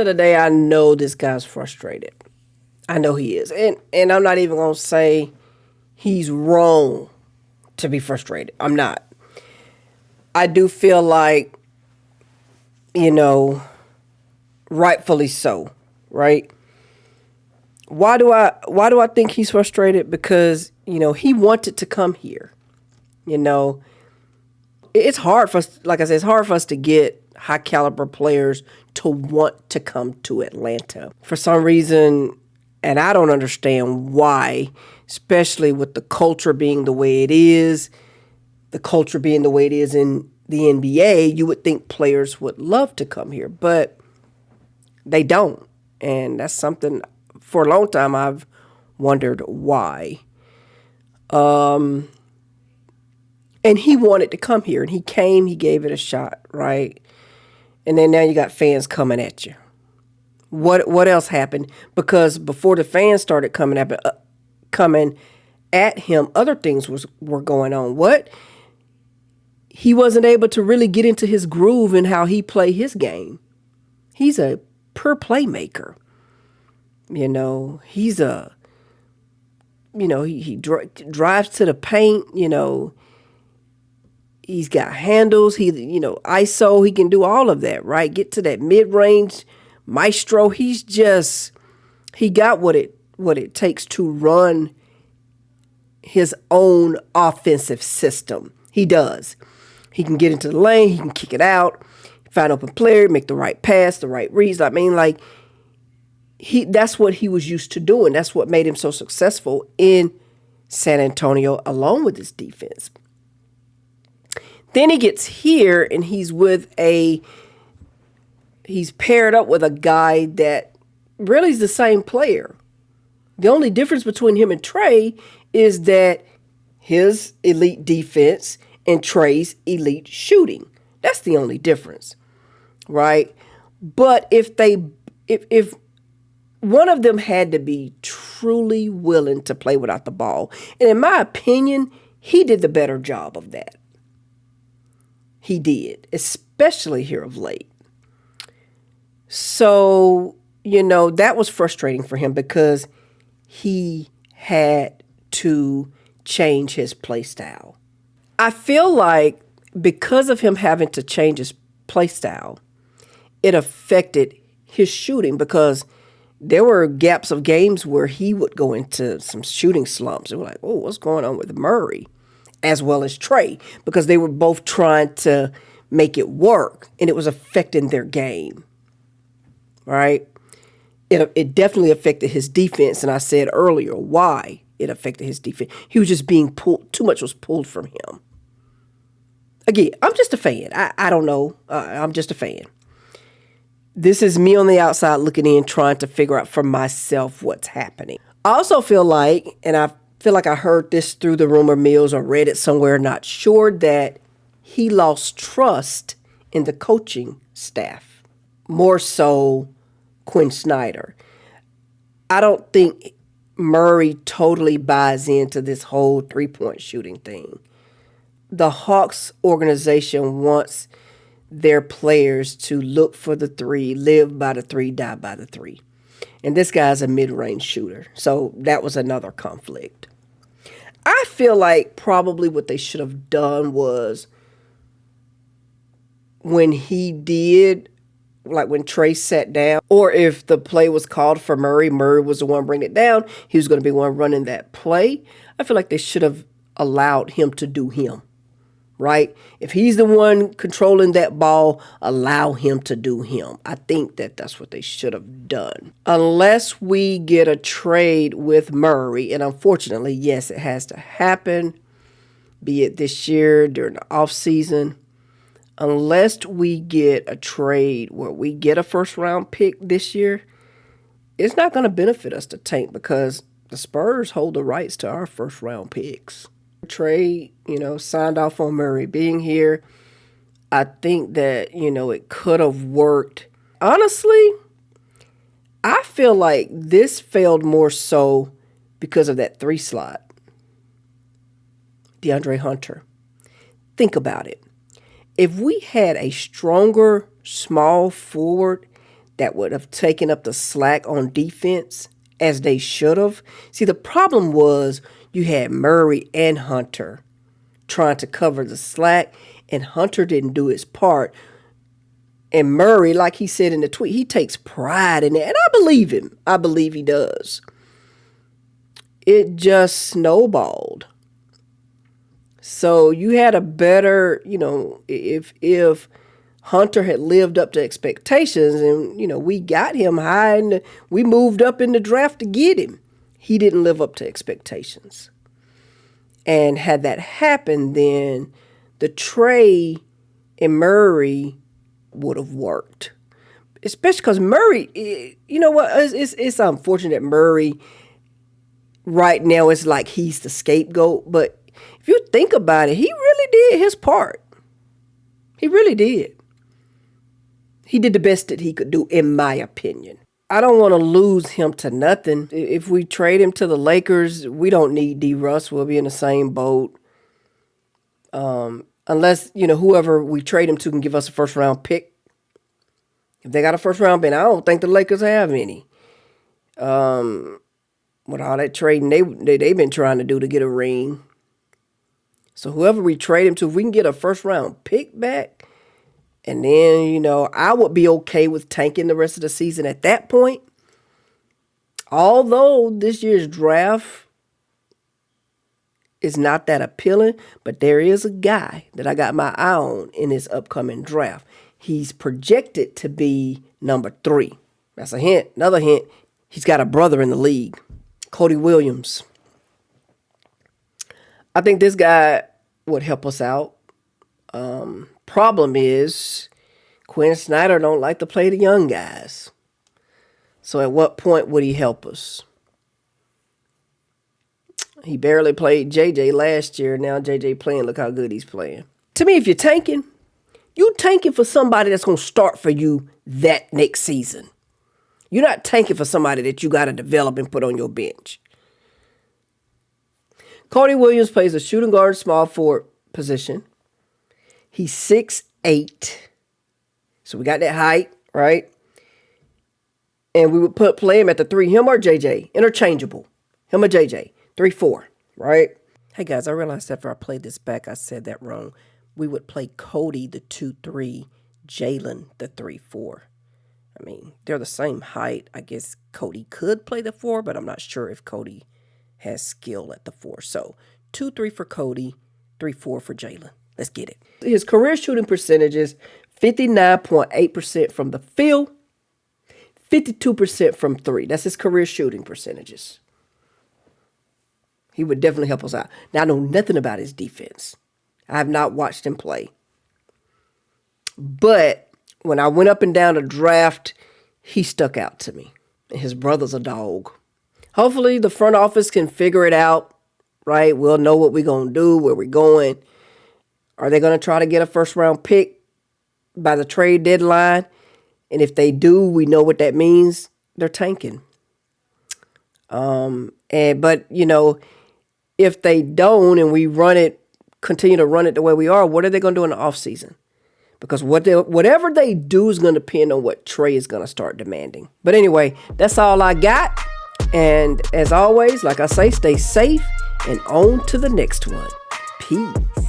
end of the day, I know this guy's frustrated. I know he is. And I'm not even going to say he's wrong to be frustrated. I'm not. I do feel like, rightfully so, right? Why do I think he's frustrated? Because, he wanted to come here. It's hard for us, like I said, it's hard for us to get high caliber players to want to come to Atlanta. For some reason, and I don't understand why, especially with the culture being the way it is, in the NBA, you would think players would love to come here, but they don't. And that's something for a long time I've wondered why. And he wanted to come here, and he came, he gave it a shot, right? And then now you got fans coming at you. What else happened? Because before the fans started coming at him, other things were going on. What? He wasn't able to really get into his groove and how he play his game. He's a pure playmaker. He's he drives to the paint, he's got handles, ISO, he can do all of that, right? Get to that mid-range maestro. He got what it takes to run his own offensive system. He does. He can get into the lane, he can kick it out, find open player, make the right pass, the right reads. I mean, that's what he was used to doing. That's what made him so successful in San Antonio, along with his defense. Then he gets here and he's paired up with a guy that really is the same player. The only difference between him and Trey is that his elite defense and Trey's elite shooting. That's the only difference, right? But if one of them had to be truly willing to play without the ball, and in my opinion, he did the better job of that. He did, especially here of late. So, that was frustrating for him because he had to change his play style. I feel like because of him having to change his play style, it affected his shooting because there were gaps of games where he would go into some shooting slumps. And we're like, oh, what's going on with Murray? As well as Trey, because they were both trying to make it work, and it was affecting their game, right? It definitely affected his defense, and I said earlier why it affected his defense. He was just being pulled, too much was pulled from him. Again, I'm just a fan. I don't know. I'm just a fan. This is me on the outside looking in, trying to figure out for myself what's happening. I also feel like, and I feel like I heard this through the rumor mills or read it somewhere, not sure, that he lost trust in the coaching staff, more so Quinn Snyder. I don't think Murray totally buys into this whole three-point shooting thing. The Hawks organization wants their players to look for the three, live by the three, die by the three. And this guy's a mid-range shooter, so that was another conflict. I feel like probably what they should have done was when he did, like when Trey sat down, or if the play was called for Murray, Murray was the one bringing it down, he was going to be the one running that play. I feel like they should have allowed him to do him, right? If he's the one controlling that ball, allow him to do him. I think that's what they should have done. Unless we get a trade with Murray, and unfortunately, yes, it has to happen, be it this year during the offseason. Unless we get a trade where we get a first-round pick this year, it's not going to benefit us to tank because the Spurs hold the rights to our first-round picks. Trade, signed off on Murray being here. I think that, it could have worked. Honestly, I feel like this failed more so because of that 3 slot. DeAndre Hunter. Think about it. If we had a stronger small forward that would have taken up the slack on defense as they should have. See, the problem was you had Murray and Hunter trying to cover the slack, and Hunter didn't do his part. And Murray, like he said in the tweet, he takes pride in it. And I believe him. I believe he does. It just snowballed. So you had a better, if Hunter had lived up to expectations and, we got him high and we moved up in the draft to get him. He didn't live up to expectations. And had that happened, then the Trey and Murray would have worked. Especially because Murray, you know what, it's unfortunate that Murray right now is like he's the scapegoat. But if you think about it, he really did his part. He really did. He did the best that he could do, in my opinion. I don't want to lose him to nothing. If we trade him to the Lakers, we don't need D. Russ. We'll be in the same boat. Unless, whoever we trade him to can give us a first-round pick. If they got a first-round pick, I don't think the Lakers have any. With all that trading they've been trying to do to get a ring. So whoever we trade him to, if we can get a first-round pick back, and then, I would be okay with tanking the rest of the season at that point. Although this year's draft is not that appealing, but there is a guy that I got my eye on in this upcoming draft. He's projected to be number 3. That's a hint. Another hint, he's got a brother in the league, Cody Williams. I think this guy would help us out. Problem is, Quinn Snyder don't like to play the young guys. So at what point would he help us? He barely played JJ last year. Now JJ playing. Look how good he's playing. To me, if you're tanking for somebody that's going to start for you that next season. You're not tanking for somebody that you got to develop and put on your bench. Cody Williams plays a shooting guard, small forward position. He's 6'8". So we got that height, right? And we would play him at the 3, him or JJ, interchangeable. Him or JJ, 3-4, right? Hey guys, I realized after I played this back, I said that wrong. We would play Cody the 2-3, Jalen the 3-4. I mean, they're the same height. I guess Cody could play the 4, but I'm not sure if Cody has skill at the 4. So 2-3 for Cody, 3-4 for Jalen. Let's get it. His career shooting percentages, 59.8% from the field, 52% from 3. That's his career shooting percentages. He would definitely help us out. Now, I know nothing about his defense. I have not watched him play. But when I went up and down the draft, he stuck out to me. And his brother's a dog. Hopefully, the front office can figure it out, right? We'll know what we're going to do, where we're going. Are they going to try to get a first-round pick by the trade deadline? And if they do, we know what that means. They're tanking. But if they don't and we continue to run it the way we are, what are they going to do in the offseason? Because whatever they do is going to depend on what Trey is going to start demanding. But anyway, that's all I got. And as always, like I say, stay safe and on to the next one. Peace.